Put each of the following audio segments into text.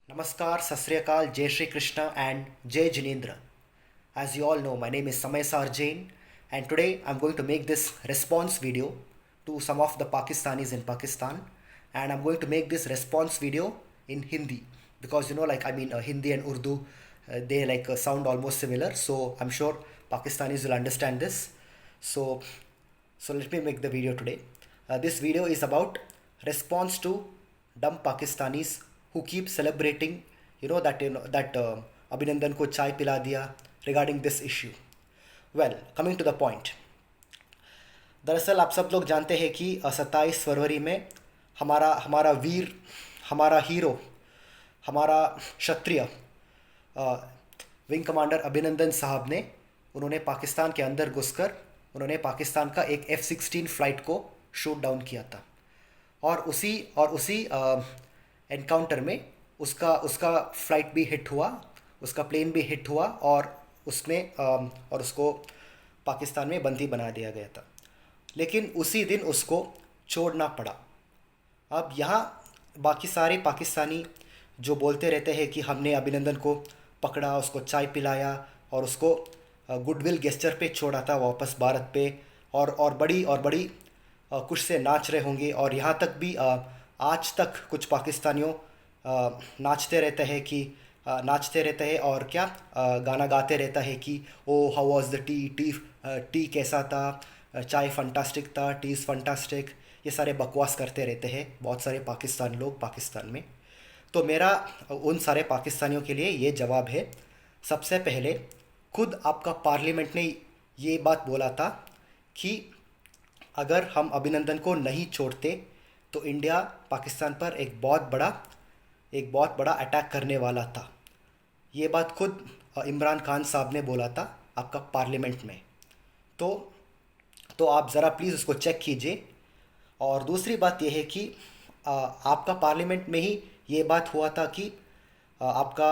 Namaskar, Sasriyakal, Jai Shri Krishna, and Jai Jinendra. As you all know, my name is Samay Sar Jain, and today I'm going to make this response video to some of the Pakistanis in Pakistan, and I'm going to make this response video in Hindi because Hindi and Urdu, they sound almost similar, so I'm sure Pakistanis will understand this. So, so let me make the video today. This video is about response to dumb Pakistanis who keep celebrating, that Abhinandan ko chai pila diya regarding this issue. Well, coming to the point. दरअसल आप सब लोग जानते हैं कि 27 फरवरी में हमारा हमारा वीर, हमारा हीरो, हमारा क्षत्रिय विंग कमांडर अभिनंदन साहब ने उन्होंने पाकिस्तान के अंदर घुसकर उन्होंने पाकिस्तान का एक F-16 फ्लाइट को शूट डाउन किया था। और उसी एनकाउंटर में उसका उसका फ्लाइट भी हिट हुआ, उसका प्लेन भी हिट हुआ और उसको पाकिस्तान में बंदी बना दिया गया था। लेकिन उसी दिन उसको छोड़ना पड़ा। अब यहाँ बाकी सारे पाकिस्तानी जो बोलते रहते हैं कि हमने अभिनंदन को पकड़ा, उसको चाय पिलाया और उसको गुडविल गेस्चर पे छोड़ा था वापस भारत पे, और बड़ी कुछ से नाच रहे होंगे। और यहाँ तक भी आज तक कुछ पाकिस्तानियों नाचते रहते हैं और क्या गाना गाते रहता है कि ओ हाउ वाज द टी कैसा था, चाय फंटास्टिक था, टी इज़ फंटास्टिक। ये सारे बकवास करते रहते हैं बहुत सारे पाकिस्तान लोग पाकिस्तान में। तो मेरा उन सारे पाकिस्तानियों के लिए ये जवाब है। सबसे पहले खुद आपका पार्लियामेंट ने ये बात बोला था कि अगर हम अभिनंदन को नहीं छोड़ते तो इंडिया पाकिस्तान पर एक बहुत बड़ा अटैक करने वाला था। ये बात खुद इमरान खान साहब ने बोला था आपका पार्लियामेंट में। तो आप ज़रा प्लीज़ उसको चेक कीजिए। और दूसरी बात यह है कि आपका पार्लियामेंट में ही ये बात हुआ था कि आपका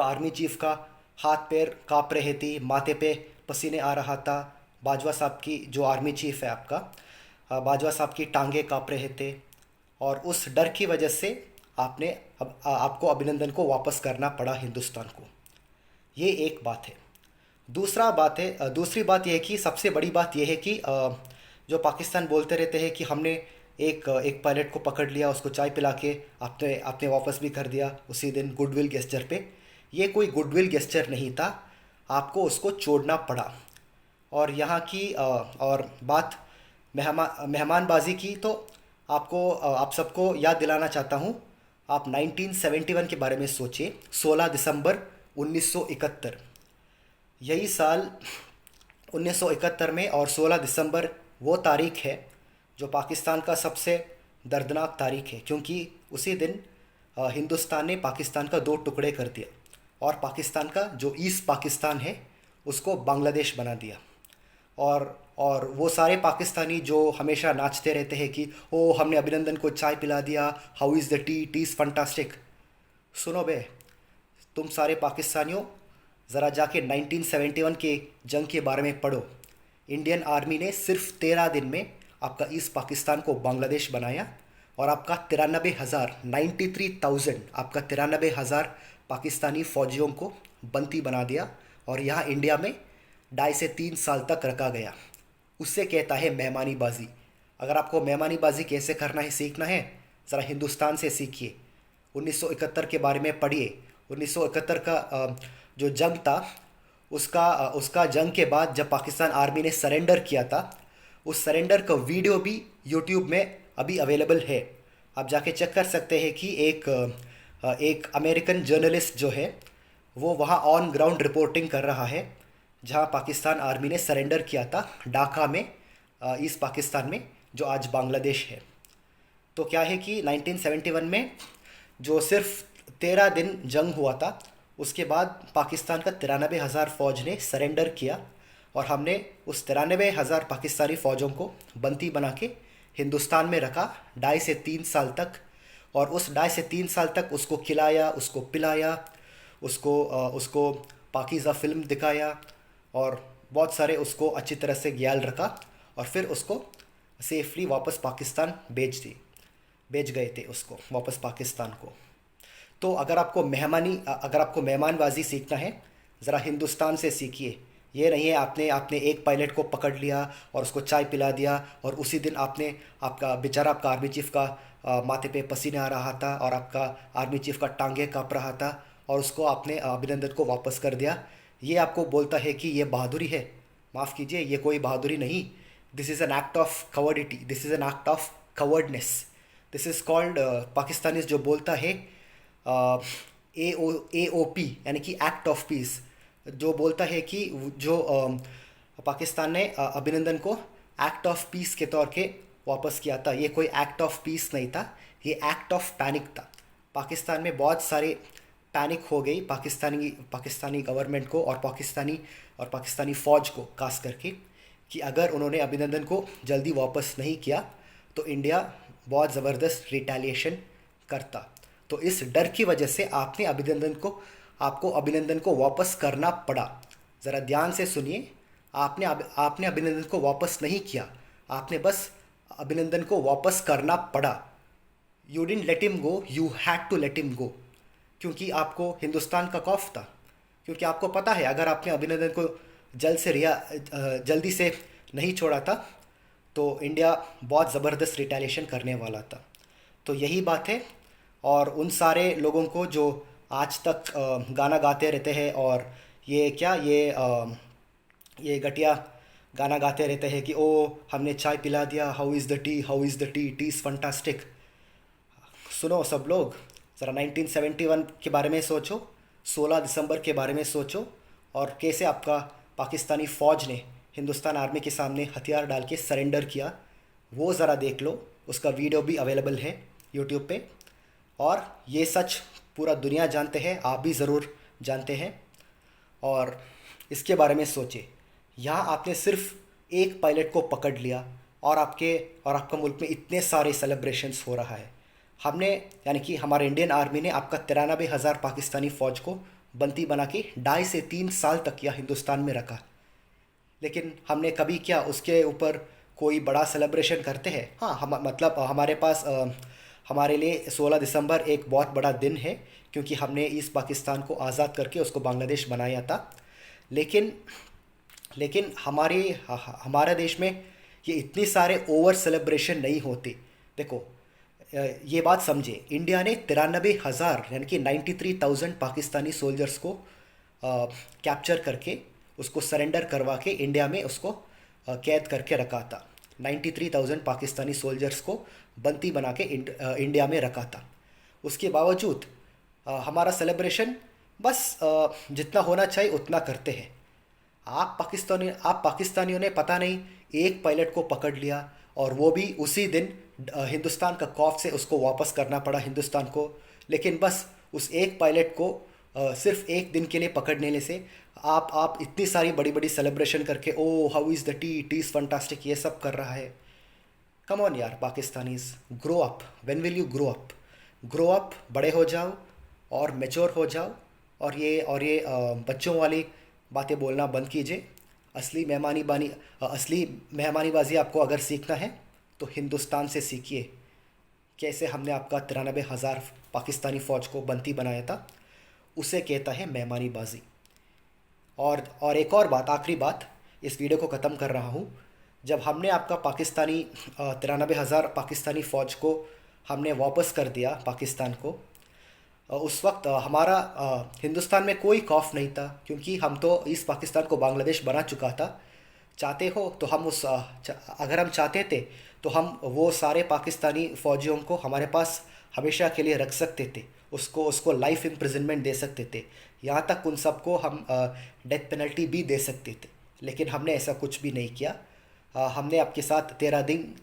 आर्मी चीफ का हाथ पैर काँप रहे थे, माथे पे पसीने आ रहा था। बाजवा साहब की जो आर्मी चीफ है आपका, बाजवा साहब की टांगे काँप रहे थे और उस डर की वजह से आपको अभिनंदन को वापस करना पड़ा हिंदुस्तान को। ये एक बात है। दूसरी बात यह है कि सबसे बड़ी बात यह है कि जो पाकिस्तान बोलते रहते हैं कि हमने एक पायलट को पकड़ लिया, उसको चाय पिला के आपने वापस भी कर दिया उसी दिन गुडविल गेस्चर पे। ये कोई गुडविल गेस्चर नहीं था, आपको उसको छोड़ना पड़ा। और यहाँ की और बात मेहमानबाजी की, तो आप सबको याद दिलाना चाहता हूँ। आप 1971 के बारे में सोचिए। 16 दिसंबर 1971, यही साल 1971 में, और 16 दिसंबर वो तारीख है जो पाकिस्तान का सबसे दर्दनाक तारीख है, क्योंकि उसी दिन हिंदुस्तान ने पाकिस्तान का दो टुकड़े कर दिया और पाकिस्तान का जो ईस्ट पाकिस्तान है उसको बांग्लादेश बना दिया। और वो सारे पाकिस्तानी जो हमेशा नाचते रहते हैं कि ओ हमने अभिनंदन को चाय पिला दिया, how is the T is fantastic. सुनो बे, तुम सारे पाकिस्तानियों ज़रा जाके 1971 के जंग के बारे में पढ़ो। इंडियन आर्मी ने सिर्फ 13 दिन में आपका ईस्ट पाकिस्तान को बांग्लादेश बनाया और आपका 93,000 आपका 93,000 पाकिस्तानी फ़ौजियों को बंदी बना दिया और यहाँ इंडिया में 2.5 से 3 साल तक रखा गया। उससे कहता है मेहमानीबाजी। अगर आपको मेहमानीबाजी कैसे करना है सीखना है, ज़रा हिंदुस्तान से सीखिए। 1971 के बारे में पढ़िए। 1971 का जो जंग था, उसका जंग के बाद जब पाकिस्तान आर्मी ने सरेंडर किया था, उस सरेंडर का वीडियो भी यूट्यूब में अभी अवेलेबल है। आप जाके चेक कर सकते हैं कि एक अमेरिकन जर्नलिस्ट जो है वो वहाँ ऑन ग्राउंड रिपोर्टिंग कर रहा है जहाँ पाकिस्तान आर्मी ने सरेंडर किया था ढाका में, ईस्ट पाकिस्तान में, जो आज बांग्लादेश है। तो क्या है कि 1971 में जो सिर्फ 13 दिन जंग हुआ था, उसके बाद पाकिस्तान का 93,000 फ़ौज ने सरेंडर किया और हमने उस 93,000 पाकिस्तानी फ़ौजों को बंदी बना के हिंदुस्तान में रखा 2.5 से 3 साल तक। और उस 2.5 से 3 साल तक उसको खिलाया, उसको पिलाया, उसको पाकीज़ा फिल्म दिखाया और बहुत सारे उसको अच्छी तरह से ख्याल रखा और फिर उसको सेफली वापस पाकिस्तान भेज गए थे उसको वापस पाकिस्तान को। तो अगर आपको मेहमानबाजी सीखना है, ज़रा हिंदुस्तान से सीखिए। ये नहीं है आपने आपने एक पायलट को पकड़ लिया और उसको चाय पिला दिया और उसी दिन आपका आर्मी चीफ का माथे पे पसीने आ रहा था और आपका आर्मी चीफ का टांगे काँप रहा था और उसको आपने अभिनंदन को वापस कर दिया। ये आपको बोलता है कि ये बहादुरी है? माफ़ कीजिए, ये कोई बहादुरी नहीं। This is an act of cowardity, this is an act of cowardness. This is called, Pakistanis जो बोलता है AOP, यानी कि एक्ट ऑफ पीस, जो बोलता है कि जो पाकिस्तान ने अभिनंदन को एक्ट ऑफ पीस के तौर के वापस किया था, ये कोई एक्ट ऑफ पीस नहीं था, ये एक्ट ऑफ पैनिक था। पाकिस्तान में बहुत सारे पैनिक हो गई पाकिस्तानी गवर्नमेंट को और पाकिस्तानी फ़ौज को, खास करके, कि अगर उन्होंने अभिनंदन को जल्दी वापस नहीं किया तो इंडिया बहुत ज़बरदस्त रिटेलिएशन करता। तो इस डर की वजह से आपको अभिनंदन को वापस करना पड़ा। ज़रा ध्यान से सुनिए, आपने अभिनंदन को वापस नहीं किया, आपने बस अभिनंदन को वापस करना पड़ा। You didn't let him go, you had to let him go, क्योंकि आपको हिंदुस्तान का खौफ था। क्योंकि आपको पता है अगर आपने अभिनंदन को जल्दी से नहीं छोड़ा था तो इंडिया बहुत ज़बरदस्त रिटेलिएशन करने वाला था। तो यही बात है। और उन सारे लोगों को जो आज तक गाना गाते रहते हैं और ये घटिया गाना गाते रहते हैं कि ओ हमने चाय पिला दिया, how is the T, how is the tea, tea is fantastic. सुनो सब लोग, ज़रा 1971 के बारे में सोचो, 16 दिसंबर के बारे में सोचो और कैसे आपका पाकिस्तानी फ़ौज ने हिंदुस्तान आर्मी के सामने हथियार डाल के सरेंडर किया। वो ज़रा देख लो, उसका वीडियो भी अवेलेबल है यूट्यूब पे। और ये सच पूरा दुनिया जानते हैं, आप भी ज़रूर जानते हैं। और इसके बारे में सोचिए, यहाँ आपने सिर्फ एक पायलट को पकड़ लिया और आपका मुल्क में इतने सारे सेलिब्रेशंस हो रहा है। हमने, यानी कि हमारे इंडियन आर्मी ने आपका 93,000 पाकिस्तानी फ़ौज को बंदी बना के 2.5 से 3 साल तक यह हिंदुस्तान में रखा। लेकिन हमने कभी क्या उसके ऊपर कोई बड़ा सेलिब्रेशन करते हैं? हाँ, मतलब हमारे पास हमारे लिए 16 दिसंबर एक बहुत बड़ा दिन है, क्योंकि हमने इस पाकिस्तान को आज़ाद करके उसको बांग्लादेश बनाया था। लेकिन हमारे देश में ये इतनी सारे ओवर सेलिब्रेशन नहीं होते। देखो, ये बात समझे, इंडिया ने 93,000 यानी कि 93,000 पाकिस्तानी सोल्जर्स को कैप्चर करके उसको सरेंडर करवा के इंडिया में उसको कैद करके रखा था। 93,000 पाकिस्तानी सोल्जर्स को बंदी बना के इंडिया में रखा था। उसके बावजूद हमारा सेलिब्रेशन बस जितना होना चाहिए उतना करते हैं। आप पाकिस्तानियों ने पता नहीं एक पायलट को पकड़ लिया और वो भी उसी दिन हिंदुस्तान का खौफ से उसको वापस करना पड़ा हिंदुस्तान को। लेकिन बस उस एक पायलट को सिर्फ एक दिन के लिए पकड़ने से आप इतनी सारी बड़ी बड़ी सेलिब्रेशन करके oh how is the tea, tea is fantastic, ये सब कर रहा है। कम ऑन यार Pakistanis, grow up. When will you grow up? Grow up, बड़े हो जाओ और मैच्योर हो जाओ और ये बच्चों वाली बातें बोलना बंद कीजिए। असली मेहमानीबाजी आपको अगर सीखना है तो हिंदुस्तान से सीखिए, कैसे हमने आपका 93,000 पाकिस्तानी फ़ौज को बंदी बनाया था, उसे कहता है मेहमानीबाजी। और एक और बात, आखिरी बात, इस वीडियो को ख़त्म कर रहा हूँ। जब हमने आपका 93,000 पाकिस्तानी फ़ौज को हमने वापस कर दिया पाकिस्तान को, उस वक्त हमारा हिंदुस्तान में कोई खौफ नहीं था, क्योंकि हम तो इस पाकिस्तान को बांग्लादेश बना चुका था। चाहते हो तो अगर हम चाहते थे तो हम वो सारे पाकिस्तानी फ़ौजियों को हमारे पास हमेशा के लिए रख सकते थे, उसको लाइफ इम्प्रिजनमेंट दे सकते थे, यहाँ तक उन सबको हम डेथ पेनल्टी भी दे सकते थे। लेकिन हमने ऐसा कुछ भी नहीं किया। हमने आपके साथ 13 दिन,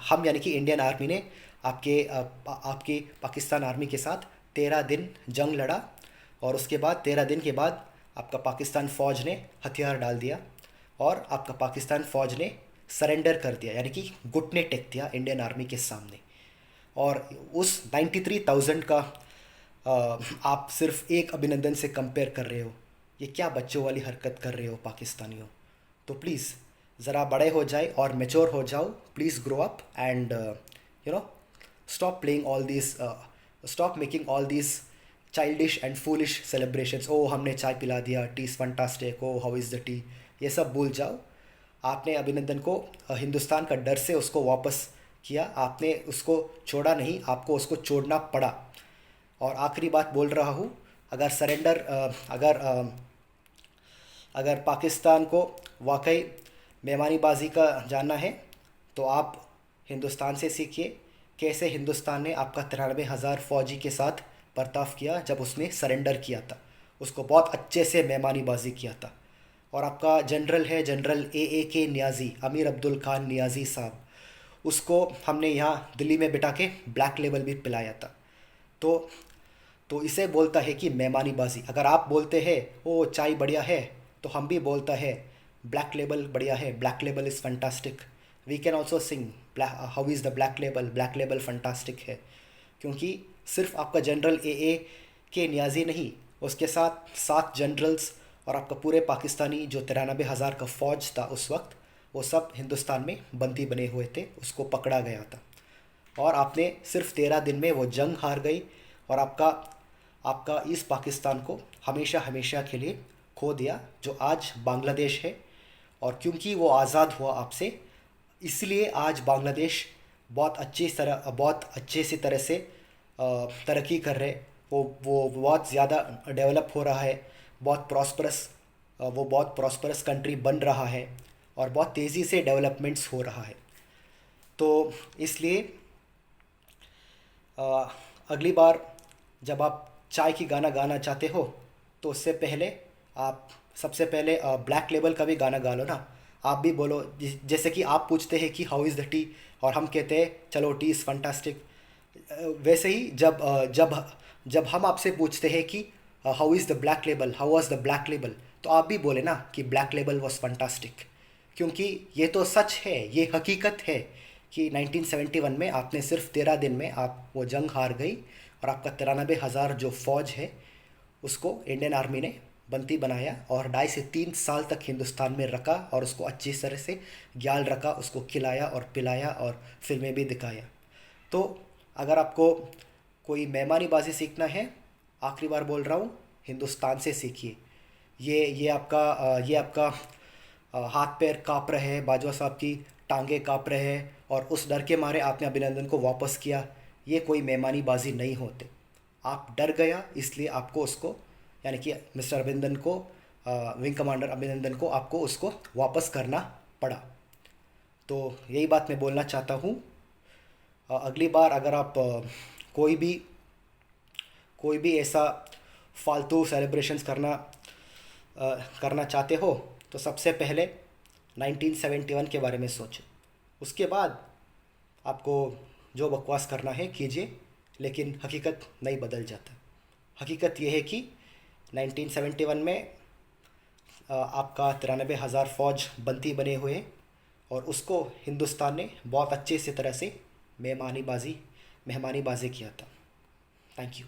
हम यानी कि इंडियन आर्मी ने आपके पाकिस्तान आर्मी के साथ 13 दिन जंग लड़ा और उसके बाद 13 दिन के बाद आपका पाकिस्तान फ़ौज ने हथियार डाल दिया और आपका पाकिस्तान फ़ौज ने सरेंडर कर दिया, यानी कि घुटने टेक दिया इंडियन आर्मी के सामने। और उस 93,000 का आप सिर्फ एक अभिनंदन से कंपेयर कर रहे हो। ये क्या बच्चों वाली हरकत कर रहे हो पाकिस्तानियों? तो प्लीज़ ज़रा बड़े हो जाए और मैच्योर हो जाओ। Please grow up and stop playing all this stop making all these childish and foolish celebrations. Oh हमने चाय पिला दिया, tea is fantastic, oh how is the tea, ये सब भूल जाओ। आपने अभिनंदन को हिंदुस्तान का डर से उसको वापस किया, आपने उसको छोड़ा नहीं, आपको उसको छोड़ना पड़ा। और आखिरी बात बोल रहा हूँ, अगर सरेंडर अगर पाकिस्तान को वाकई मेहमानीबाजी का जानना है तो आप हिंदुस्तान से सीखिए, कैसे हिंदुस्तान ने आपका 93,000 फौजी के साथ बर्ताव किया जब उसने सरेंडर किया था। उसको बहुत अच्छे से मेहमानीबाजी किया था। और आपका जनरल है, जनरल के नियाज़ी, अमीर अब्दुल खान नियाज़ी साहब, उसको हमने यहाँ दिल्ली में बिठा के ब्लैक लेबल भी पिलाया था। तो इसे बोलता है कि मेहमानीबाजी। अगर आप बोलते हैं ओ चाय बढ़िया है, तो हम भी बोलता है ब्लैक लेबल बढ़िया है, black label is fantastic. We can also sing how is the black label, black label fantastic है। क्योंकि सिर्फ आपका जनरल के नियाज़ी नहीं, उसके साथ 7 जनरल्स और आपका पूरे पाकिस्तानी जो 93,000 का फ़ौज था उस वक्त, वो सब हिंदुस्तान में बंदी बने हुए थे, उसको पकड़ा गया था। और आपने सिर्फ 13 दिन में वो जंग हार गई और आपका इस पाकिस्तान को हमेशा हमेशा के लिए खो दिया, जो आज बांग्लादेश है। और क्योंकि वो आज़ाद हुआ आपसे, इसलिए आज बांग्लादेश बहुत अच्छे सी तरह से तरक्की कर रहे। वो बहुत ज़्यादा डेवलप हो रहा है, वो बहुत प्रॉस्परस कंट्री बन रहा है और बहुत तेज़ी से डेवलपमेंट्स हो रहा है। तो इसलिए अगली बार जब आप चाय की गाना गाना चाहते हो तो उससे पहले आप सबसे पहले ब्लैक लेबल का भी गाना गा लो ना। आप भी बोलो, जैसे कि आप पूछते हैं कि हाउ इज़ द टी और हम कहते हैं चलो टी इज़ फंटास्टिक। वैसे ही जब हम आपसे पूछते हैं कि how is the black label, how was the black label, तो आप भी बोले ना कि ब्लैक लेबल वाज फंटास्टिक। क्योंकि ये तो सच है, ये हकीकत है कि 1971 में आपने सिर्फ 13 दिन में आप वो जंग हार गई और आपका 93,000 जो फ़ौज है उसको इंडियन आर्मी ने बंदी बनाया और 2.5 से 3 साल तक हिंदुस्तान में रखा और उसको अच्छी तरह से ख्याल रखा, उसको खिलाया और पिलाया और फिल्में भी दिखाया। तो अगर आपको कोई मेहमानीबाजी सीखना है, आखिरी बार बोल रहा हूँ, हिंदुस्तान से सीखिए। ये आपका हाथ पैर काँप रहे हैं, बाजवा साहब की टांगे काँप रहे हैं और उस डर के मारे आपने अभिनंदन को वापस किया, ये कोई मेहमानीबाजी नहीं होते। आप डर गया इसलिए आपको उसको, यानी कि मिस्टर अभिनंदन को, विंग कमांडर अभिनंदन को, आपको उसको वापस करना पड़ा। तो यही बात मैं बोलना चाहता हूँ। अगली बार अगर आप कोई भी ऐसा फालतू सेलिब्रेशंस करना चाहते हो तो सबसे पहले 1971 के बारे में सोचो। उसके बाद आपको जो बकवास करना है कीजिए, लेकिन हकीकत नहीं बदल जाता। हकीकत यह है कि 1971 में आपका 93,000 फ़ौज बंदी बने हुए और उसको हिंदुस्तान ने बहुत अच्छे से तरह से मेहमानीबाजी किया था। Thank you.